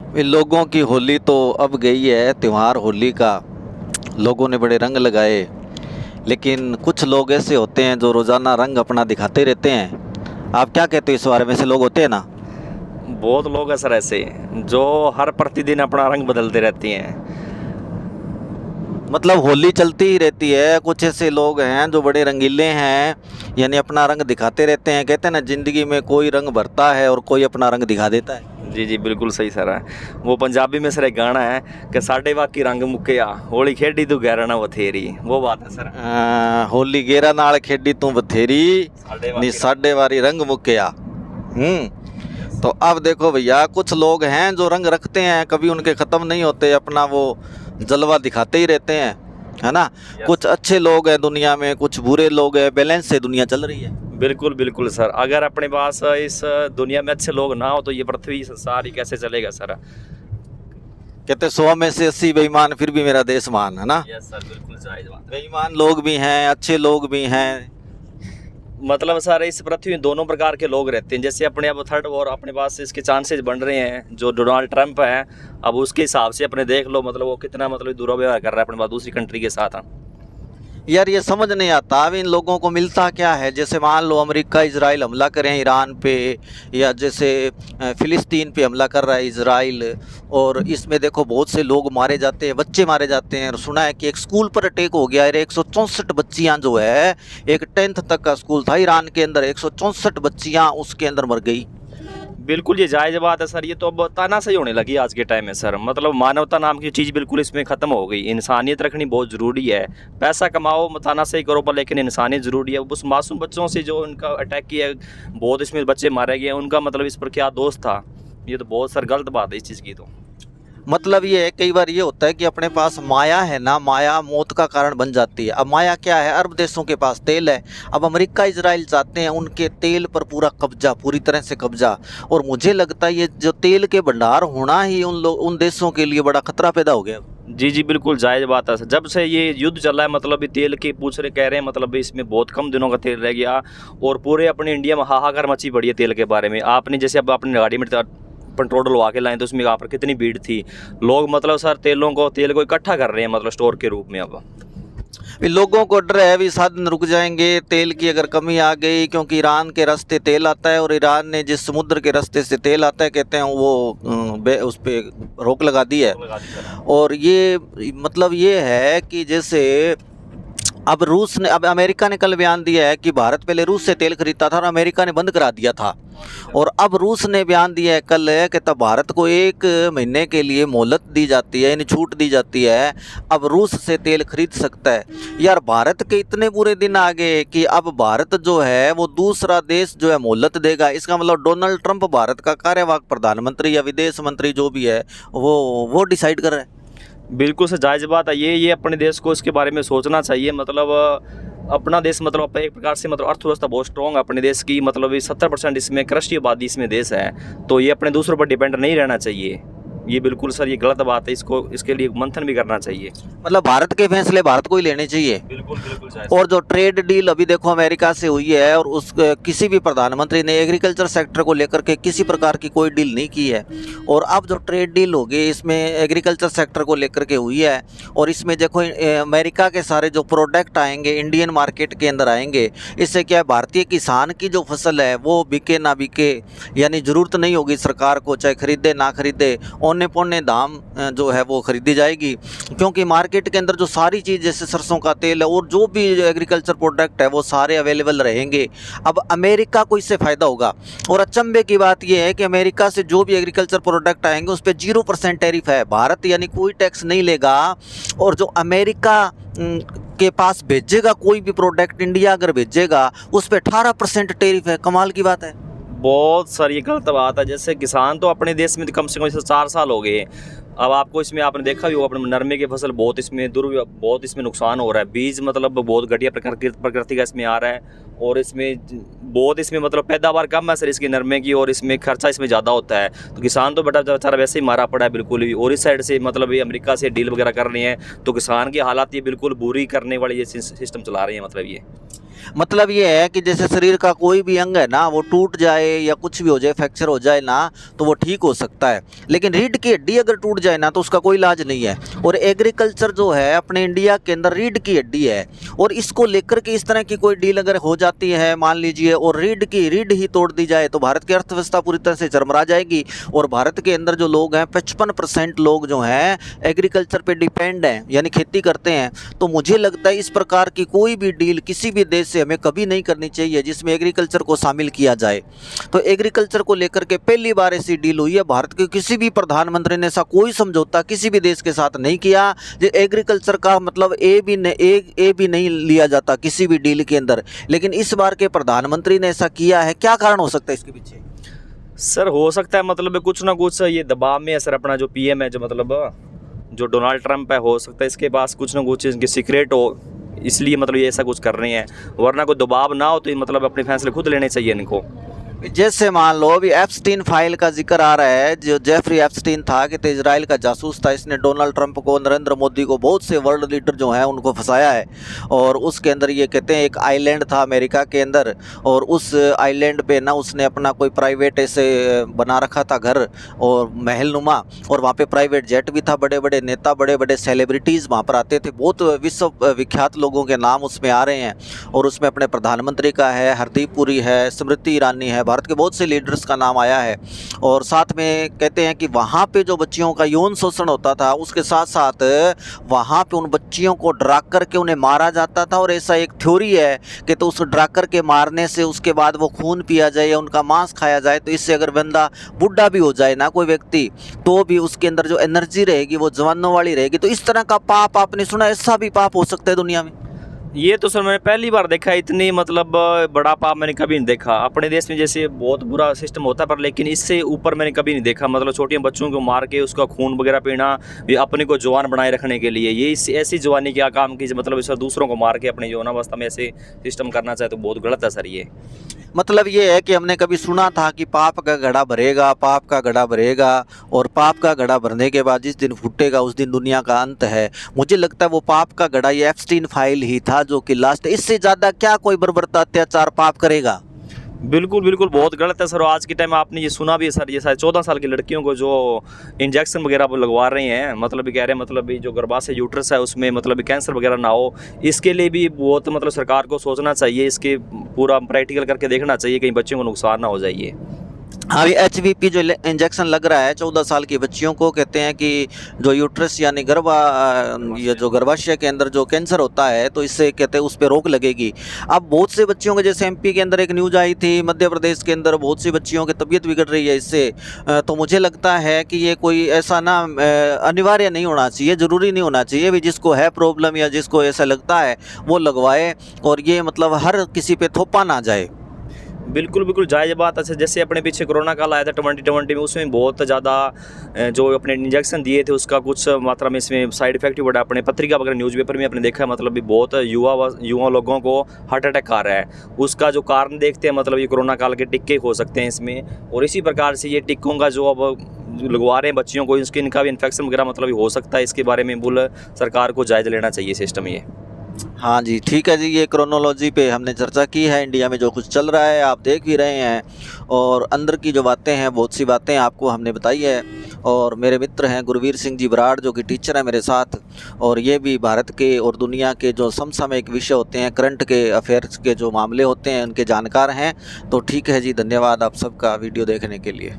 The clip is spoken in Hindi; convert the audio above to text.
इन लोगों की होली तो अब गई है, त्यौहार होली का। लोगों ने बड़े रंग लगाए, लेकिन कुछ लोग ऐसे होते हैं जो रोज़ाना रंग अपना दिखाते रहते हैं। आप क्या कहते हो इस बारे में? से लोग होते हैं ना। बहुत लोग हैं सर ऐसे जो हर प्रतिदिन अपना रंग बदलते रहते हैं। मतलब होली चलती ही रहती है, कुछ ऐसे लोग हैं जो बड़े रंगीले हैं, यानी अपना रंग दिखाते रहते हैं। कहते हैं ना, ज़िंदगी में कोई रंग भरता है और कोई अपना रंग दिखा देता है। जी जी बिल्कुल सही सर है। वो पंजाबी में सर एक गाना है कि साढ़े बाकी रंग मुक्किया होली खेडी तू गैर ना बथेरी, वो बात है सर। होली गेरा नाल खेडी तू बथेरी, साढ़े नी बाकी साढ़े वारी रंग मुक्या। तो अब देखो भैया, कुछ लोग हैं जो रंग रखते हैं, कभी उनके ख़त्म नहीं होते, अपना वो जलवा दिखाते ही रहते हैं, है ना। कुछ अच्छे लोग हैं दुनिया में, कुछ बुरे लोग हैं, बैलेंस से दुनिया चल रही है। बिल्कुल बिल्कुल सर। अगर अपने पास इस दुनिया में अच्छे लोग ना हो तो ये पृथ्वी संसार ही कैसे चलेगा सर। कहते 100 में से 80 बेईमान, फिर भी मेरा देश मान, है ना। यस सर बिल्कुल जायज बात है। बेईमान लोग भी हैं, अच्छे लोग भी हैं। मतलब सर इस पृथ्वी में दोनों प्रकार के लोग रहते हैं। जैसे अपने अब थर्ड वॉर अपने पास इसके चांसेस बन रहे हैं, जो डोनाल्ड ट्रंप है, अब उसके हिसाब से अपने देख लो, मतलब वो कितना मतलब दुर्व्यवहार कर रहा है अपने पास दूसरी कंट्री के साथ। यार ये समझ नहीं आता अब इन लोगों को मिलता क्या है। जैसे मान लो अमेरिका इजराइल हमला करें ईरान पे, या जैसे फ़िलिस्तीन पे हमला कर रहा है इजराइल, और इसमें देखो बहुत से लोग मारे जाते हैं, बच्चे मारे जाते हैं। और सुना है कि एक स्कूल पर अटैक हो गया है, 164 बच्चियाँ जो है, एक 10th तक का स्कूल था ईरान के अंदर, 164 बच्चियाँ उसके अंदर मर गई। बिल्कुल ये जायज़ बात है सर। ये तो अब तानाशाही होने लगी आज के टाइम में सर। मतलब मानवता नाम की चीज़ बिल्कुल इसमें ख़त्म हो गई। इंसानियत रखनी बहुत ज़रूरी है। पैसा कमाओ तानाशाही करो पर, लेकिन इंसानियत ज़रूरी है। उस मासूम बच्चों से जो उनका अटैक किया, बहुत इसमें बच्चे मारे गए, उनका मतलब इस पर क्या दोष था। ये तो बहुत सर गलत बात है इस चीज़ की तो। मतलब ये है, कई बार ये होता है कि अपने पास माया है ना, माया मौत का कारण बन जाती है। अब माया क्या है? अरब देशों के पास तेल है। अब अमेरिका इजराइल चाहते हैं उनके तेल पर पूरा कब्जा, पूरी तरह से कब्जा। और मुझे लगता है ये जो तेल के भंडार होना ही उन देशों के लिए बड़ा खतरा पैदा हो गया। जी जी बिल्कुल जायज़ बात है सर। जब से ये युद्ध चल रहा है, मतलब ये तेल के पूछ रहे कह रहे हैं, मतलब इसमें बहुत कम दिनों का तेल रह गया। और पूरे अपने इंडिया में हाहाकार मची पड़ी है तेल के बारे में। आपने जैसे अब अपनी गाड़ी में पेट्रोल डलवा के लाए तो उसमें यहाँ पर कितनी भीड़ थी। लोग मतलब सर तेल को इकट्ठा कर रहे हैं, मतलब स्टोर के रूप में अब। लोगों को डर है भी साधन रुक जाएंगे तेल की अगर कमी आ गई, क्योंकि ईरान के रास्ते तेल आता है, और ईरान ने जिस समुद्र के रास्ते से तेल आता है, कहते हैं वो उस पर रोक लगा दी है। और ये मतलब ये है कि जैसे अब अमेरिका ने कल बयान दिया है कि भारत पहले रूस से तेल खरीदता था और अमेरिका ने बंद करा दिया था। और अब रूस ने बयान दिया है कल कि तब भारत को 1 महीने के लिए मोहलत दी जाती है, यानी छूट दी जाती है। अब रूस से तेल खरीद सकता है। यार भारत के इतने बुरे दिन आ गए कि अब भारत जो है वो दूसरा देश जो है मोहलत देगा। इसका मतलब डोनाल्ड ट्रंप भारत का कार्यवाहक प्रधानमंत्री या विदेश मंत्री जो भी है वो डिसाइड कर रहा है। बिल्कुल सर जायज़ बात है। ये अपने देश को इसके बारे में सोचना चाहिए। मतलब अपना देश मतलब एक प्रकार से मतलब अर्थव्यवस्था बहुत स्ट्रॉन्ग है अपने देश की। मतलब 70% इसमें कृषि आबादी इसमें देश है, तो ये अपने दूसरों पर डिपेंड नहीं रहना चाहिए। ये बिल्कुल सर ये गलत बात है। इसके लिए मंथन भी करना चाहिए। मतलब भारत के फैसले भारत को ही लेने चाहिए। बिल्कुल बिल्कुल सर। और जो ट्रेड डील अभी देखो अमेरिका से हुई है, और उस किसी भी प्रधानमंत्री ने एग्रीकल्चर सेक्टर को लेकर के किसी प्रकार की कोई डील नहीं की है। और अब जो ट्रेड डील होगी इसमें एग्रीकल्चर सेक्टर को लेकर के हुई है, और इसमें देखो अमेरिका के सारे जो प्रोडक्ट आएंगे इंडियन मार्केट के अंदर आएंगे। इससे क्या है, भारतीय किसान की जो फसल है वो बिके ना बिके, यानी ज़रूरत नहीं होगी सरकार को, चाहे खरीदे ना खरीदे, औने पौने दाम जो है वो खरीदी जाएगी। क्योंकि मार्केट के अंदर जो सारी चीज़ जैसे सरसों का तेल है और जो भी एग्रीकल्चर प्रोडक्ट है वो सारे अवेलेबल रहेंगे। अब अमेरिका को इससे फ़ायदा होगा। और अचंभे की बात यह है कि अमेरिका से जो भी एग्रीकल्चर प्रोडक्ट आएंगे उस पर 0% टैरिफ है। भारत यानी कोई टैक्स नहीं लेगा। और जो अमेरिका के पास भेजेगा कोई भी प्रोडक्ट, इंडिया अगर भेजेगा उस पर 18% टैरिफ है। कमाल की बात है। बहुत सारी ये गलत बात है। जैसे किसान तो अपने देश में कम से कम इसे 4 साल हो गए। अब आपको इसमें आपने देखा भी होगा अपने नरमे की फसल बहुत इसमें नुकसान हो रहा है। बीज मतलब बहुत घटिया प्रकृति का इसमें आ रहा है। और इसमें बहुत इसमें मतलब पैदावार कम है सर इसकी नरमे की, और इसमें खर्चा इसमें ज़्यादा होता है। तो किसान तो बेचारा वैसे ही मारा पड़ा है बिल्कुल भी। और इस साइड से मतलब ये अमेरिका से डील वगैरह कर रही हैं, तो किसान की हालात ये बिल्कुल बुरी करने वाली ये सिस्टम चला रही है मतलब ये। मतलब ये है कि जैसे शरीर का कोई भी अंग है ना, वो टूट जाए या कुछ भी हो जाए, फ्रैक्चर हो जाए ना, तो वो ठीक हो सकता है, लेकिन रीढ़ की हड्डी अगर टूट जाए ना तो उसका कोई इलाज नहीं है। और एग्रीकल्चर जो है अपने इंडिया के अंदर रीढ़ की हड्डी है, और इसको लेकर के इस तरह की कोई डील अगर हो जाती है मान लीजिए, और रीढ़ ही तोड़ दी जाए, तो भारत की अर्थव्यवस्था पूरी तरह से चरमरा जाएगी। और भारत के अंदर जो लोग हैं 55% लोग जो हैं एग्रीकल्चर पे डिपेंड हैं, यानी खेती करते हैं। तो मुझे लगता है इस प्रकार की कोई भी डील किसी भी देश से हमें कभी नहीं करनी चाहिए जिसमें एग्रीकल्चर को शामिल किया जाए। तो एग्रीकल्चर को लेकर के पहली बार ऐसी डील हुई है, भारत के किसी भी प्रधानमंत्री ने ऐसा कोई समझौता किसी भी देश के साथ नहीं किया। जो एग्रीकल्चर का मतलब ए भी नहीं लिया जाता किसी भी डील के अंदर, लेकिन इस बार के प्रधानमंत्री ने ऐसा किया है। क्या कारण हो सकता है इसके पीछे? सर हो सकता है मतलब कुछ ना कुछ ये दबाव में है सर, अपना जो पीएम है जो मतलब जो डोनाल्ड ट्रंप है, हो सकता है इसके पास कुछ ना कुछ इनके सीक्रेट हो, इसलिए मतलब ये ऐसा कुछ कर रहे हैं। वरना कोई दबाव ना हो तो ये मतलब अपने फैसले खुद लेने चाहिए इनको। जैसे मान लो अभी एप्स्टीन फाइल का जिक्र आ रहा है, जो जेफरी एप्स्टीन था कि तो इजराइल का जासूस था, इसने डोनाल्ड ट्रंप को, नरेंद्र मोदी को, बहुत से वर्ल्ड लीडर जो हैं उनको फंसाया है। और उसके अंदर ये कहते हैं एक आइलैंड था अमेरिका के अंदर, और उस आइलैंड पे ना उसने अपना कोई प्राइवेट ऐसे बना रखा था घर और महलनुमा, और वहाँ पे प्राइवेट जेट भी था, बड़े बड़े नेता, बड़े बड़े सेलिब्रिटीज़ वहाँ पर आते थे, बहुत विश्व विख्यात लोगों के नाम उसमें आ रहे हैं। और उसमें अपने प्रधानमंत्री का है, हरदीप पुरी है, स्मृति ईरानी है, भारत के बहुत से लीडर्स का नाम आया है। और साथ में कहते हैं कि वहाँ पे जो बच्चियों का यौन शोषण होता था, उसके साथ साथ वहाँ पे उन बच्चियों को ड्रा करके उन्हें मारा जाता था। और ऐसा एक थ्योरी है कि तो उस ड्रा करके मारने से उसके बाद वो खून पिया जाए या उनका मांस खाया जाए, तो इससे अगर बंदा बुढ़ा भी हो जाए ना कोई व्यक्ति, तो भी उसके अंदर जो एनर्जी रहेगी वो जवानों वाली रहेगी। तो इस तरह का पाप आपने सुना, ऐसा भी पाप हो सकता है दुनिया में? ये तो सर मैंने पहली बार देखा है, इतनी मतलब बड़ा पाप मैंने कभी नहीं देखा अपने देश में। जैसे बहुत बुरा सिस्टम होता है पर लेकिन इससे ऊपर मैंने कभी नहीं देखा। मतलब छोटे बच्चों को मार के उसका खून वगैरह पीना, ये अपने को जवान बनाए रखने के लिए, ये ऐसी जवानी क्या काम की, मतलब सर दूसरों को मार के अपने यौनावस्था में ऐसे सिस्टम करना चाहे तो बहुत गलत है सर ये। मतलब ये है कि हमने कभी सुना था कि पाप का घड़ा भरेगा, पाप का घड़ा भरेगा, और पाप का घड़ा भरने के बाद जिस दिन फूटेगा उस दिन दुनिया का अंत है। मुझे लगता है वो पाप का घड़ा ये एप्स्टीन फाइल ही था जो कि लास्ट, इससे ज़्यादा क्या कोई बर्बरता अत्याचार पाप करेगा? बिल्कुल बिल्कुल बहुत गलत है सर। आज के टाइम में आपने ये सुना भी है सर, ये शायद 14 साल की लड़कियों को जो इंजेक्शन वगैरह वो लगवा रहे हैं, मतलब ये कह रहे हैं मतलब ये जो गर्भाशय यूट्रस है उसमें मतलब कैंसर वगैरह ना हो, इसके लिए भी बहुत मतलब सरकार को सोचना चाहिए, इसके पूरा प्रैक्टिकल करके देखना चाहिए, कहीं बच्चों को नुकसान ना हो जाए। हाँ, ये HVP जो इंजेक्शन लग रहा है 14 साल की बच्चियों को, कहते हैं कि जो यूट्रस यानी ये जो गर्भाशय के अंदर जो कैंसर होता है, तो इससे कहते हैं उस पर रोक लगेगी। अब बहुत से बच्चियों के, जैसे MP के अंदर एक न्यूज़ आई थी, मध्य प्रदेश के अंदर बहुत सी बच्चियों की तबीयत बिगड़ रही है इससे। तो मुझे लगता है कि ये कोई ऐसा ना अनिवार्य नहीं होना चाहिए, ज़रूरी नहीं होना चाहिए भी, जिसको है प्रॉब्लम या जिसको ऐसा लगता है वो लगवाए, और ये मतलब हर किसी पे थोपा ना जाए। बिल्कुल बिल्कुल जायज़ बात है। जैसे अपने पीछे कोरोना काल आया था 2020 में, उसमें बहुत ज़्यादा जो अपने इंजेक्शन दिए थे उसका कुछ मात्रा में इसमें साइड इफेक्ट भी बढ़ा। अपने पत्रिका वगैरह न्यूज़पेपर में आपने देखा है, मतलब भी बहुत युवा लोगों को हार्ट अटैक आ रहा है। उसका जो कारण देखते हैं मतलब ये कोरोना काल के टिक्के हो सकते हैं इसमें। और इसी प्रकार से ये टिक्कों का जो अब लगवा रहे हैं बच्चियों को, स्किन का भी इन्फेक्शन वगैरह मतलब हो सकता है। इसके बारे में बुल सरकार को जायज़ा लेना चाहिए सिस्टम ये। हाँ जी, ठीक है जी, ये क्रोनोलॉजी पे हमने चर्चा की है। इंडिया में जो कुछ चल रहा है आप देख भी रहे हैं, और अंदर की जो बातें हैं, बहुत सी बातें आपको हमने बताई है। और मेरे मित्र हैं गुरवीर सिंह जी बराड़, जो कि टीचर हैं मेरे साथ, और ये भी भारत के और दुनिया के जो समसामयिक विषय होते हैं, करंट के अफेयर्स के जो मामले होते हैं, उनके जानकार हैं। तो ठीक है जी, धन्यवाद आप सबका वीडियो देखने के लिए।